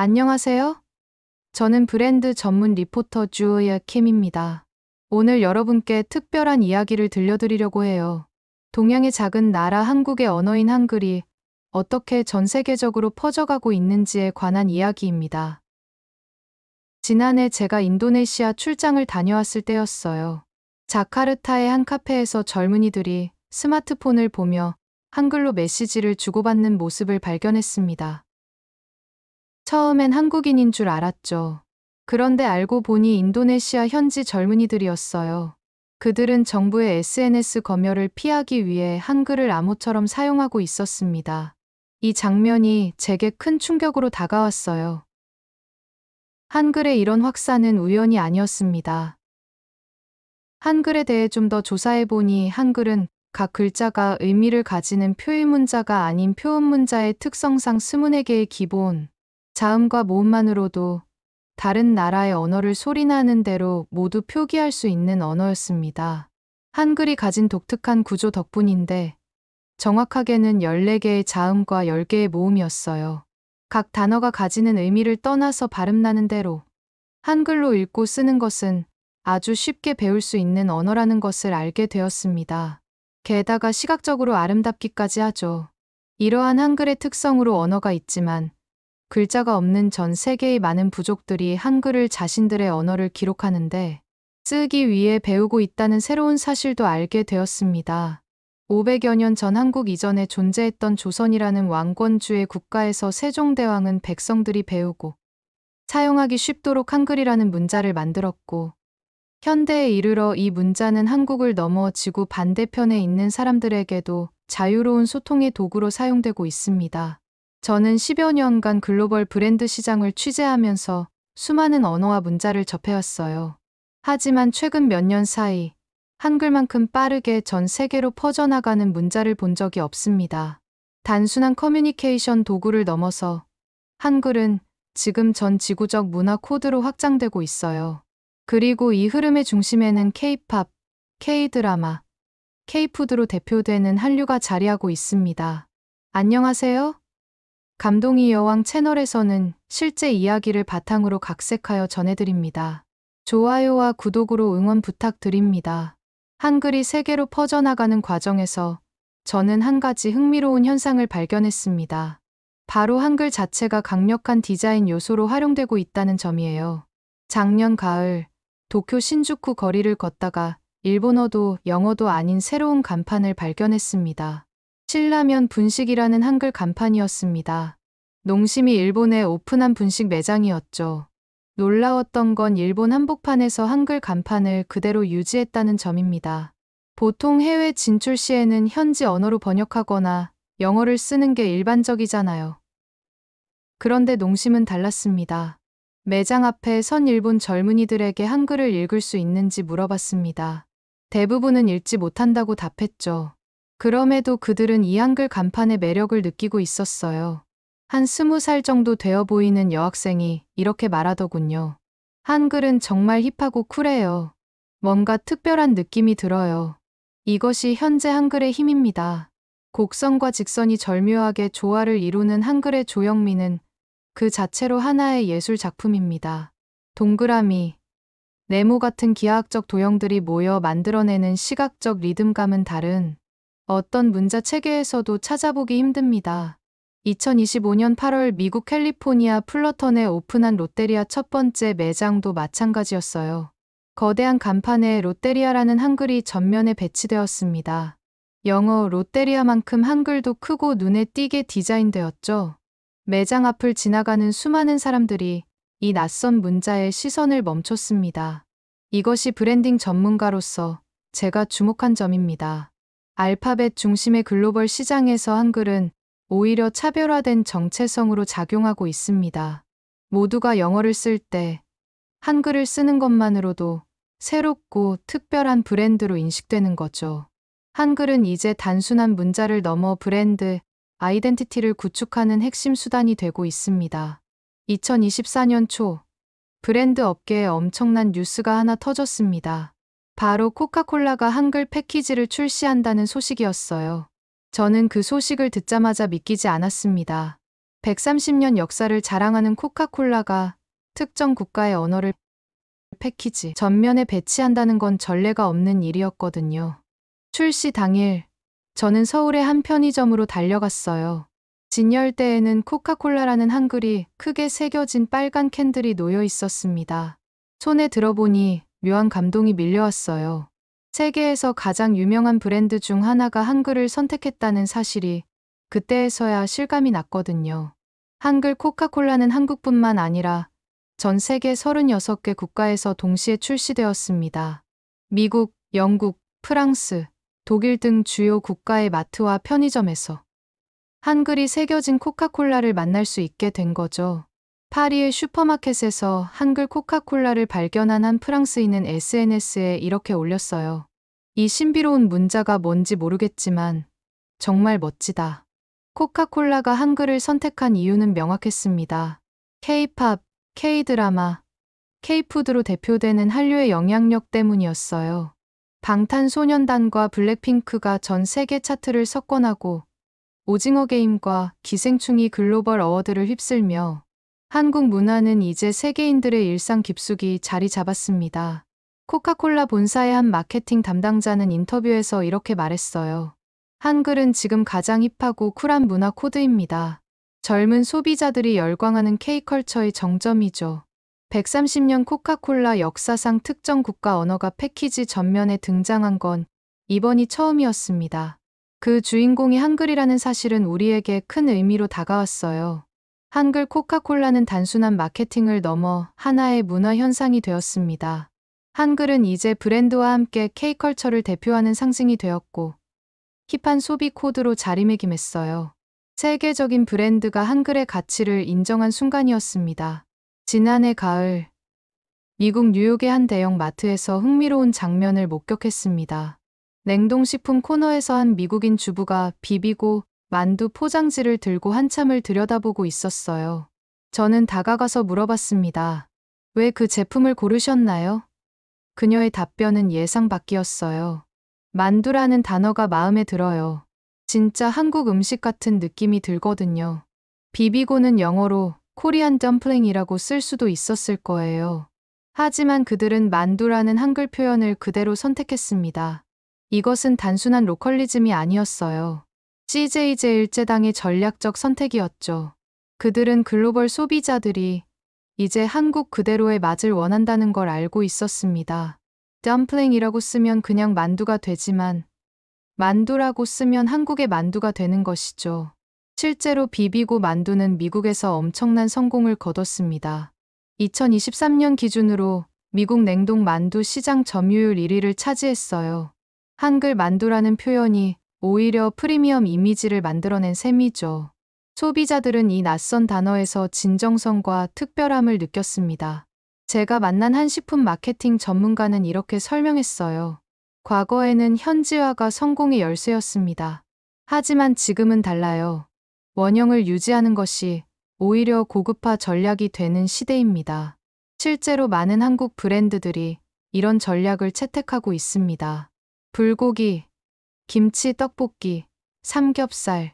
안녕하세요. 저는 브랜드 전문 리포터 주호야 킴입니다. 오늘 여러분께 특별한 이야기를 들려드리려고 해요. 동양의 작은 나라 한국의 언어인 한글이 어떻게 전 세계적으로 퍼져가고 있는지에 관한 이야기입니다. 지난해 제가 인도네시아 출장을 다녀왔을 때였어요. 자카르타의 한 카페에서 젊은이들이 스마트폰을 보며 한글로 메시지를 주고받는 모습을 발견했습니다. 처음엔 한국인인 줄 알았죠. 그런데 알고 보니 인도네시아 현지 젊은이들이었어요. 그들은 정부의 SNS 검열을 피하기 위해 한글을 암호처럼 사용하고 있었습니다. 이 장면이 제게 큰 충격으로 다가왔어요. 한글의 이런 확산은 우연이 아니었습니다. 한글에 대해 좀 더 조사해보니 한글은 각 글자가 의미를 가지는 표의문자가 아닌 표음문자의 특성상 24개의 기본, 자음과 모음만으로도 다른 나라의 언어를 소리나는 대로 모두 표기할 수 있는 언어였습니다. 한글이 가진 독특한 구조 덕분인데 정확하게는 14개의 자음과 10개의 모음이었어요. 각 단어가 가지는 의미를 떠나서 발음나는 대로 한글로 읽고 쓰는 것은 아주 쉽게 배울 수 있는 언어라는 것을 알게 되었습니다. 게다가 시각적으로 아름답기까지 하죠. 이러한 한글의 특성으로 언어가 있지만 글자가 없는 전 세계의 많은 부족들이 한글을 자신들의 언어를 기록하는데 쓰기 위해 배우고 있다는 새로운 사실도 알게 되었습니다. 500여 년 전 한국 이전에 존재했던 조선이라는 왕권주의 국가에서 세종대왕은 백성들이 배우고 사용하기 쉽도록 한글이라는 문자를 만들었고 현대에 이르러 이 문자는 한국을 넘어 지구 반대편에 있는 사람들에게도 자유로운 소통의 도구로 사용되고 있습니다. 저는 10여 년간 글로벌 브랜드 시장을 취재하면서 수많은 언어와 문자를 접해왔어요. 하지만 최근 몇 년 사이 한글만큼 빠르게 전 세계로 퍼져나가는 문자를 본 적이 없습니다. 단순한 커뮤니케이션 도구를 넘어서 한글은 지금 전 지구적 문화 코드로 확장되고 있어요. 그리고 이 흐름의 중심에는 K-팝, K-드라마, K-푸드로 대표되는 한류가 자리하고 있습니다. 안녕하세요. 감동이 여왕 채널에서는 실제 이야기를 바탕으로 각색하여 전해드립니다. 좋아요와 구독으로 응원 부탁드립니다. 한글이 세계로 퍼져나가는 과정에서 저는 한 가지 흥미로운 현상을 발견했습니다. 바로 한글 자체가 강력한 디자인 요소로 활용되고 있다는 점이에요. 작년 가을, 도쿄 신주쿠 거리를 걷다가 일본어도 영어도 아닌 새로운 간판을 발견했습니다. 신라면 분식이라는 한글 간판이었습니다. 농심이 일본에 오픈한 분식 매장이었죠. 놀라웠던 건 일본 한복판에서 한글 간판을 그대로 유지했다는 점입니다. 보통 해외 진출 시에는 현지 언어로 번역하거나 영어를 쓰는 게 일반적이잖아요. 그런데 농심은 달랐습니다. 매장 앞에 선 일본 젊은이들에게 한글을 읽을 수 있는지 물어봤습니다. 대부분은 읽지 못한다고 답했죠. 그럼에도 그들은 이 한글 간판의 매력을 느끼고 있었어요. 한 20살 정도 되어 보이는 여학생이 이렇게 말하더군요. 한글은 정말 힙하고 쿨해요. 뭔가 특별한 느낌이 들어요. 이것이 현재 한글의 힘입니다. 곡선과 직선이 절묘하게 조화를 이루는 한글의 조형미는 그 자체로 하나의 예술 작품입니다. 동그라미, 네모 같은 기하학적 도형들이 모여 만들어내는 시각적 리듬감은 다른 어떤 문자 체계에서도 찾아보기 힘듭니다. 2025년 8월 미국 캘리포니아 플러턴에 오픈한 롯데리아 첫 번째 매장도 마찬가지였어요. 거대한 간판에 롯데리아라는 한글이 전면에 배치되었습니다. 영어 롯데리아만큼 한글도 크고 눈에 띄게 디자인되었죠. 매장 앞을 지나가는 수많은 사람들이 이 낯선 문자에 시선을 멈췄습니다. 이것이 브랜딩 전문가로서 제가 주목한 점입니다. 알파벳 중심의 글로벌 시장에서 한글은 오히려 차별화된 정체성으로 작용하고 있습니다. 모두가 영어를 쓸 때 한글을 쓰는 것만으로도 새롭고 특별한 브랜드로 인식되는 거죠. 한글은 이제 단순한 문자를 넘어 브랜드, 아이덴티티를 구축하는 핵심 수단이 되고 있습니다. 2024년 초, 브랜드 업계에 엄청난 뉴스가 하나 터졌습니다. 바로 코카콜라가 한글 패키지를 출시한다는 소식이었어요. 저는 그 소식을 듣자마자 믿기지 않았습니다. 130년 역사를 자랑하는 코카콜라가 특정 국가의 언어를 패키지 전면에 배치한다는 건 전례가 없는 일이었거든요. 출시 당일, 저는 서울의 한 편의점으로 달려갔어요. 진열대에는 코카콜라라는 한글이 크게 새겨진 빨간 캔들이 놓여 있었습니다. 손에 들어보니 묘한 감동이 밀려왔어요. 세계에서 가장 유명한 브랜드 중 하나가 한글을 선택했다는 사실이 그때에서야 실감이 났거든요. 한글 코카콜라는 한국뿐만 아니라 전 세계 36개 국가에서 동시에 출시되었습니다. 미국, 영국, 프랑스, 독일 등 주요 국가의 마트와 편의점에서 한글이 새겨진 코카콜라를 만날 수 있게 된 거죠. 파리의 슈퍼마켓에서 한글 코카콜라를 발견한 한 프랑스인은 SNS에 이렇게 올렸어요. 이 신비로운 문자가 뭔지 모르겠지만 정말 멋지다. 코카콜라가 한글을 선택한 이유는 명확했습니다. K-팝, K-드라마, K-푸드로 대표되는 한류의 영향력 때문이었어요. 방탄소년단과 블랙핑크가 전 세계 차트를 석권하고 오징어 게임과 기생충이 글로벌 어워드를 휩쓸며 한국 문화는 이제 세계인들의 일상 깊숙이 자리 잡았습니다. 코카콜라 본사의 한 마케팅 담당자는 인터뷰에서 이렇게 말했어요. 한글은 지금 가장 힙하고 쿨한 문화 코드입니다. 젊은 소비자들이 열광하는 K컬처의 정점이죠. 130년 코카콜라 역사상 특정 국가 언어가 패키지 전면에 등장한 건 이번이 처음이었습니다. 그 주인공이 한글이라는 사실은 우리에게 큰 의미로 다가왔어요. 한글 코카콜라는 단순한 마케팅을 넘어 하나의 문화 현상이 되었습니다. 한글은 이제 브랜드와 함께 K컬처를 대표하는 상징이 되었고 힙한 소비 코드로 자리매김했어요. 세계적인 브랜드가 한글의 가치를 인정한 순간이었습니다. 지난해 가을, 미국 뉴욕의 한 대형 마트에서 흥미로운 장면을 목격했습니다. 냉동식품 코너에서 한 미국인 주부가 비비고 만두 포장지를 들고 한참을 들여다보고 있었어요. 저는 다가가서 물어봤습니다. 왜 그 제품을 고르셨나요? 그녀의 답변은 예상 밖이었어요. 만두라는 단어가 마음에 들어요. 진짜 한국 음식 같은 느낌이 들거든요. 비비고는 영어로 코리안 덤플링이라고 쓸 수도 있었을 거예요. 하지만 그들은 만두라는 한글 표현을 그대로 선택했습니다. 이것은 단순한 로컬리즘이 아니었어요. CJ제일제당의 전략적 선택이었죠. 그들은 글로벌 소비자들이 이제 한국 그대로의 맛을 원한다는 걸 알고 있었습니다. 덤플링이라고 쓰면 그냥 만두가 되지만 만두라고 쓰면 한국의 만두가 되는 것이죠. 실제로 비비고 만두는 미국에서 엄청난 성공을 거뒀습니다. 2023년 기준으로 미국 냉동 만두 시장 점유율 1위를 차지했어요. 한글 만두라는 표현이 오히려 프리미엄 이미지를 만들어낸 셈이죠. 소비자들은 이 낯선 단어에서 진정성과 특별함을 느꼈습니다. 제가 만난 한 식품 마케팅 전문가는 이렇게 설명했어요. 과거에는 현지화가 성공의 열쇠였습니다. 하지만 지금은 달라요. 원형을 유지하는 것이 오히려 고급화 전략이 되는 시대입니다. 실제로 많은 한국 브랜드들이 이런 전략을 채택하고 있습니다. 불고기, 김치, 떡볶이, 삼겹살.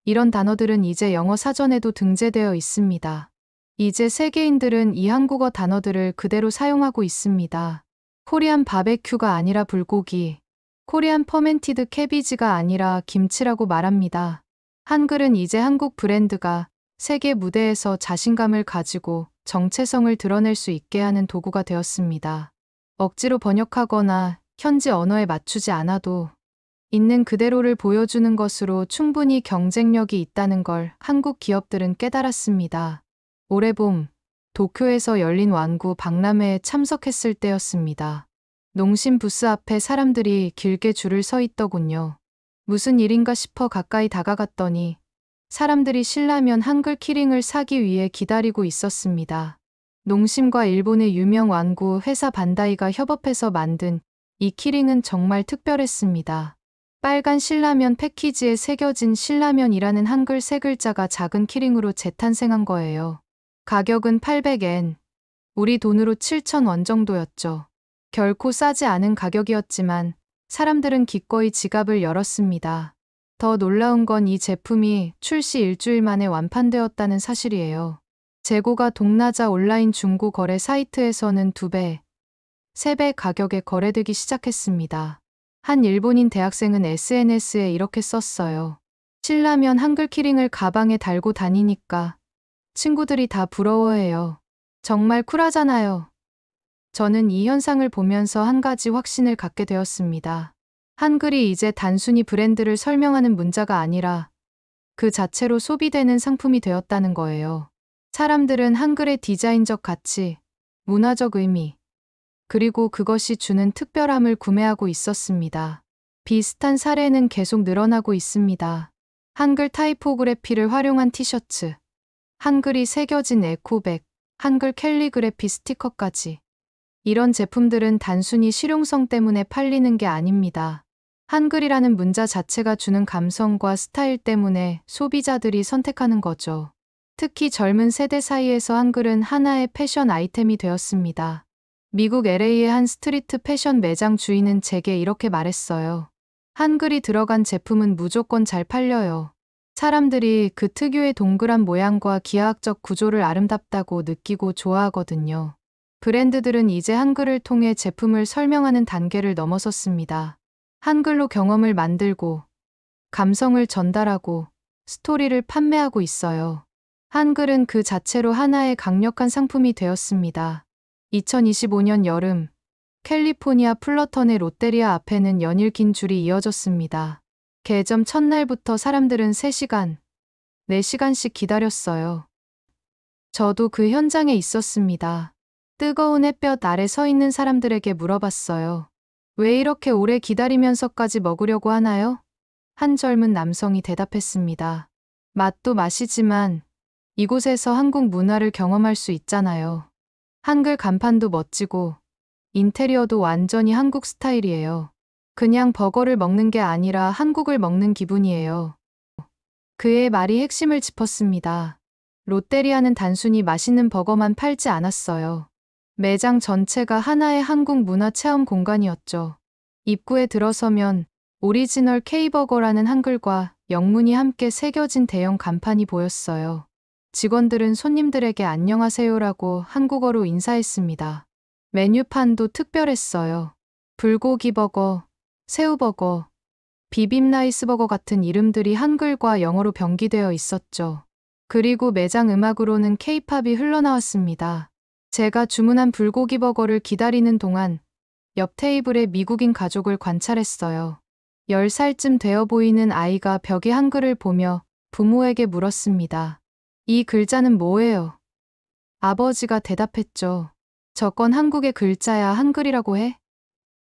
이런 단어들은 이제 영어 사전에도 등재되어 있습니다. 이제 세계인들은 이 한국어 단어들을 그대로 사용하고 있습니다. 코리안 바베큐가 아니라 불고기, 코리안 퍼멘티드 캐비지가 아니라 김치라고 말합니다. 한글은 이제 한국 브랜드가 세계 무대에서 자신감을 가지고 정체성을 드러낼 수 있게 하는 도구가 되었습니다. 억지로 번역하거나 현지 언어에 맞추지 않아도 있는 그대로를 보여주는 것으로 충분히 경쟁력이 있다는 걸 한국 기업들은 깨달았습니다. 올해 봄, 도쿄에서 열린 완구 박람회에 참석했을 때였습니다. 농심 부스 앞에 사람들이 길게 줄을 서 있더군요. 무슨 일인가 싶어 가까이 다가갔더니 사람들이 신라면 한글 키링을 사기 위해 기다리고 있었습니다. 농심과 일본의 유명 완구 회사 반다이가 협업해서 만든 이 키링은 정말 특별했습니다. 빨간 신라면 패키지에 새겨진 신라면이라는 한글 세 글자가 작은 키링으로 재탄생한 거예요. 가격은 800엔, 우리 돈으로 7,000원 정도였죠. 결코 싸지 않은 가격이었지만 사람들은 기꺼이 지갑을 열었습니다. 더 놀라운 건 이 제품이 출시 일주일 만에 완판되었다는 사실이에요. 재고가 동나자 온라인 중고 거래 사이트에서는 2배, 3배 가격에 거래되기 시작했습니다. 한 일본인 대학생은 SNS에 이렇게 썼어요. 신라면 한글 키링을 가방에 달고 다니니까 친구들이 다 부러워해요. 정말 쿨하잖아요. 저는 이 현상을 보면서 한 가지 확신을 갖게 되었습니다. 한글이 이제 단순히 브랜드를 설명하는 문자가 아니라 그 자체로 소비되는 상품이 되었다는 거예요. 사람들은 한글의 디자인적 가치, 문화적 의미, 그리고 그것이 주는 특별함을 구매하고 있었습니다. 비슷한 사례는 계속 늘어나고 있습니다. 한글 타이포그래피를 활용한 티셔츠, 한글이 새겨진 에코백, 한글 캘리그래피 스티커까지. 이런 제품들은 단순히 실용성 때문에 팔리는 게 아닙니다. 한글이라는 문자 자체가 주는 감성과 스타일 때문에 소비자들이 선택하는 거죠. 특히 젊은 세대 사이에서 한글은 하나의 패션 아이템이 되었습니다. 미국 LA의 한 스트리트 패션 매장 주인은 제게 이렇게 말했어요. 한글이 들어간 제품은 무조건 잘 팔려요. 사람들이 그 특유의 동그란 모양과 기하학적 구조를 아름답다고 느끼고 좋아하거든요. 브랜드들은 이제 한글을 통해 제품을 설명하는 단계를 넘어섰습니다. 한글로 경험을 만들고, 감성을 전달하고, 스토리를 판매하고 있어요. 한글은 그 자체로 하나의 강력한 상품이 되었습니다. 2025년 여름, 캘리포니아 플러턴의 롯데리아 앞에는 연일 긴 줄이 이어졌습니다. 개점 첫날부터 사람들은 3시간, 4시간씩 기다렸어요. 저도 그 현장에 있었습니다. 뜨거운 햇볕 아래 서 있는 사람들에게 물어봤어요. 왜 이렇게 오래 기다리면서까지 먹으려고 하나요? 한 젊은 남성이 대답했습니다. 맛도 맛이지만 이곳에서 한국 문화를 경험할 수 있잖아요. 한글 간판도 멋지고 인테리어도 완전히 한국 스타일이에요. 그냥 버거를 먹는 게 아니라 한국을 먹는 기분이에요. 그의 말이 핵심을 짚었습니다. 롯데리아는 단순히 맛있는 버거만 팔지 않았어요. 매장 전체가 하나의 한국 문화 체험 공간이었죠. 입구에 들어서면 오리지널 K버거라는 한글과 영문이 함께 새겨진 대형 간판이 보였어요. 직원들은 손님들에게 안녕하세요라고 한국어로 인사했습니다. 메뉴판도 특별했어요. 불고기 버거, 새우버거, 비빔라이스버거 같은 이름들이 한글과 영어로 병기되어 있었죠. 그리고 매장 음악으로는 K-팝이 흘러나왔습니다. 제가 주문한 불고기 버거를 기다리는 동안 옆 테이블의 미국인 가족을 관찰했어요. 10살쯤 되어 보이는 아이가 벽에 한글을 보며 부모에게 물었습니다. 이 글자는 뭐예요? 아버지가 대답했죠. 저건 한국의 글자야 한글이라고 해?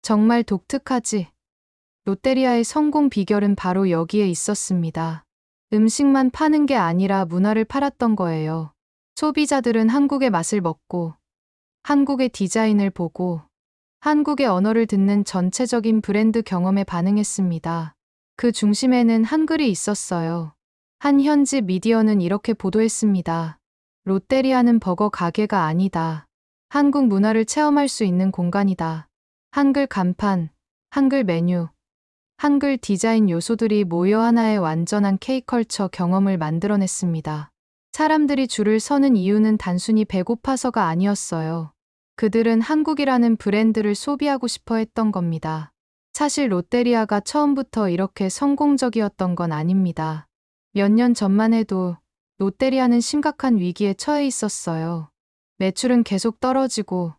정말 독특하지? 롯데리아의 성공 비결은 바로 여기에 있었습니다. 음식만 파는 게 아니라 문화를 팔았던 거예요. 소비자들은 한국의 맛을 먹고, 한국의 디자인을 보고, 한국의 언어를 듣는 전체적인 브랜드 경험에 반응했습니다. 그 중심에는 한글이 있었어요. 한 현지 미디어는 이렇게 보도했습니다. 롯데리아는 버거 가게가 아니다. 한국 문화를 체험할 수 있는 공간이다. 한글 간판, 한글 메뉴, 한글 디자인 요소들이 모여 하나의 완전한 K컬처 경험을 만들어냈습니다. 사람들이 줄을 서는 이유는 단순히 배고파서가 아니었어요. 그들은 한국이라는 브랜드를 소비하고 싶어 했던 겁니다. 사실 롯데리아가 처음부터 이렇게 성공적이었던 건 아닙니다. 몇 년 전만 해도 롯데리아는 심각한 위기에 처해 있었어요. 매출은 계속 떨어지고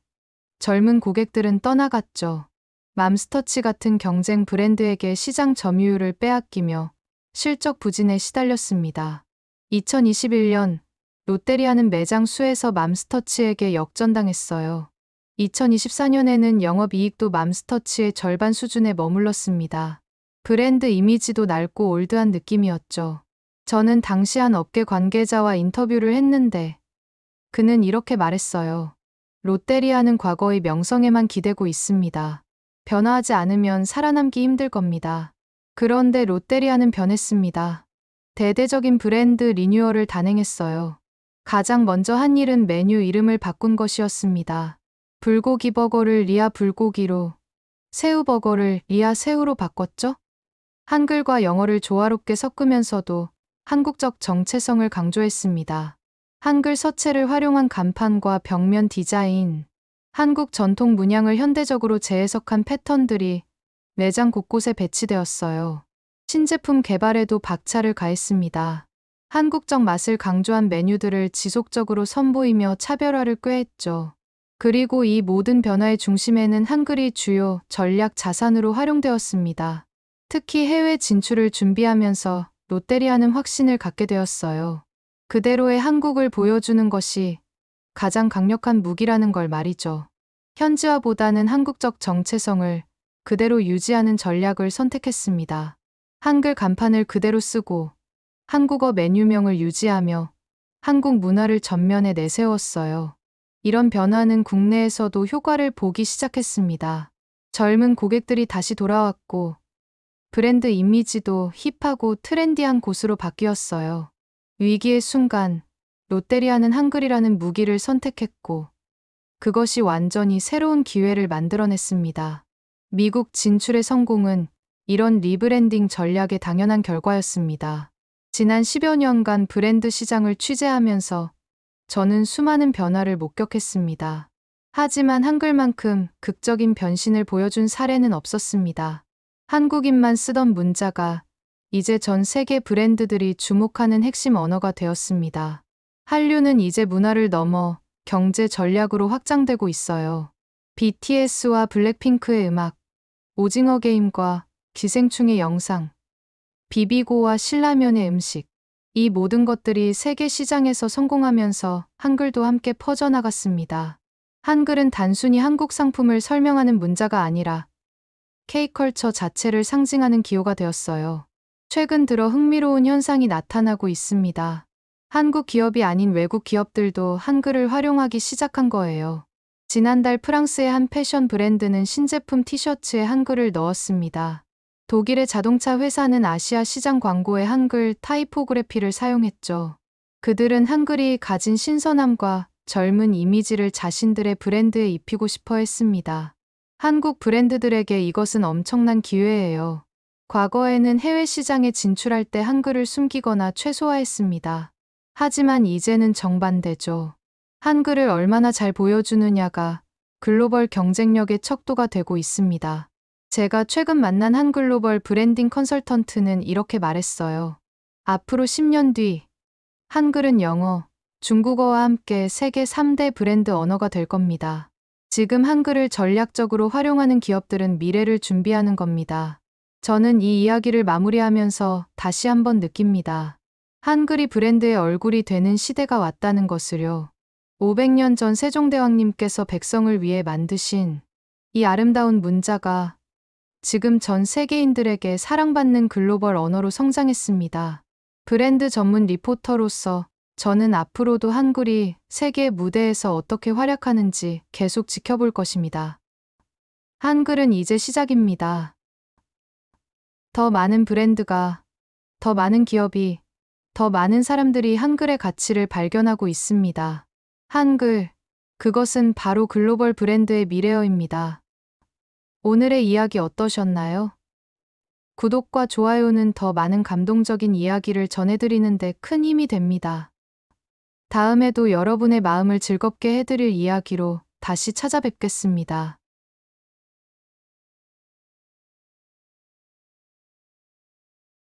젊은 고객들은 떠나갔죠. 맘스터치 같은 경쟁 브랜드에게 시장 점유율을 빼앗기며 실적 부진에 시달렸습니다. 2021년 롯데리아는 매장 수에서 맘스터치에게 역전당했어요. 2024년에는 영업이익도 맘스터치의 절반 수준에 머물렀습니다. 브랜드 이미지도 낡고 올드한 느낌이었죠. 저는 당시 한 업계 관계자와 인터뷰를 했는데 그는 이렇게 말했어요. 롯데리아는 과거의 명성에만 기대고 있습니다. 변화하지 않으면 살아남기 힘들 겁니다. 그런데 롯데리아는 변했습니다. 대대적인 브랜드 리뉴얼을 단행했어요. 가장 먼저 한 일은 메뉴 이름을 바꾼 것이었습니다. 불고기 버거를 리아 불고기로, 새우 버거를 리아 새우로 바꿨죠? 한글과 영어를 조화롭게 섞으면서도 한국적 정체성을 강조했습니다. 한글 서체를 활용한 간판과 벽면 디자인, 한국 전통 문양을 현대적으로 재해석한 패턴들이 매장 곳곳에 배치되었어요. 신제품 개발에도 박차를 가했습니다. 한국적 맛을 강조한 메뉴들을 지속적으로 선보이며 차별화를 꾀했죠. 그리고 이 모든 변화의 중심에는 한글이 주요 전략 자산으로 활용되었습니다. 특히 해외 진출을 준비하면서 롯데리아는 확신을 갖게 되었어요. 그대로의 한국을 보여주는 것이 가장 강력한 무기라는 걸 말이죠. 현지화보다는 한국적 정체성을 그대로 유지하는 전략을 선택했습니다. 한글 간판을 그대로 쓰고 한국어 메뉴명을 유지하며 한국 문화를 전면에 내세웠어요. 이런 변화는 국내에서도 효과를 보기 시작했습니다. 젊은 고객들이 다시 돌아왔고 브랜드 이미지도 힙하고 트렌디한 곳으로 바뀌었어요. 위기의 순간 롯데리아는 한글이라는 무기를 선택했고 그것이 완전히 새로운 기회를 만들어냈습니다. 미국 진출의 성공은 이런 리브랜딩 전략의 당연한 결과였습니다. 지난 10여 년간 브랜드 시장을 취재하면서 저는 수많은 변화를 목격했습니다. 하지만 한글만큼 극적인 변신을 보여준 사례는 없었습니다. 한국인만 쓰던 문자가 이제 전 세계 브랜드들이 주목하는 핵심 언어가 되었습니다. 한류는 이제 문화를 넘어 경제 전략으로 확장되고 있어요. BTS와 블랙핑크의 음악, 오징어 게임과 기생충의 영상, 비비고와 신라면의 음식, 이 모든 것들이 세계 시장에서 성공하면서 한글도 함께 퍼져나갔습니다. 한글은 단순히 한국 상품을 설명하는 문자가 아니라 K컬처 자체를 상징하는 기호가 되었어요. 최근 들어 흥미로운 현상이 나타나고 있습니다. 한국 기업이 아닌 외국 기업들도 한글을 활용하기 시작한 거예요. 지난달 프랑스의 한 패션 브랜드는 신제품 티셔츠에 한글을 넣었습니다. 독일의 자동차 회사는 아시아 시장 광고에 한글 타이포그래피를 사용했죠. 그들은 한글이 가진 신선함과 젊은 이미지를 자신들의 브랜드에 입히고 싶어 했습니다. 한국 브랜드들에게 이것은 엄청난 기회예요. 과거에는 해외 시장에 진출할 때 한글을 숨기거나 최소화했습니다. 하지만 이제는 정반대죠. 한글을 얼마나 잘 보여주느냐가 글로벌 경쟁력의 척도가 되고 있습니다. 제가 최근 만난 한 글로벌 브랜딩 컨설턴트는 이렇게 말했어요. 앞으로 10년 뒤 한글은 영어, 중국어와 함께 세계 3대 브랜드 언어가 될 겁니다. 지금 한글을 전략적으로 활용하는 기업들은 미래를 준비하는 겁니다. 저는 이 이야기를 마무리하면서 다시 한번 느낍니다. 한글이 브랜드의 얼굴이 되는 시대가 왔다는 것을요. 500년 전 세종대왕님께서 백성을 위해 만드신 이 아름다운 문자가 지금 전 세계인들에게 사랑받는 글로벌 언어로 성장했습니다. 브랜드 전문 리포터로서 저는 앞으로도 한글이 세계 무대에서 어떻게 활약하는지 계속 지켜볼 것입니다. 한글은 이제 시작입니다. 더 많은 브랜드가, 더 많은 기업이, 더 많은 사람들이 한글의 가치를 발견하고 있습니다. 한글, 그것은 바로 글로벌 브랜드의 미래어입니다. 오늘의 이야기 어떠셨나요? 구독과 좋아요는 더 많은 감동적인 이야기를 전해드리는데 큰 힘이 됩니다. 다음에도 여러분의 마음을 즐겁게 해드릴 이야기로 다시 찾아뵙겠습니다.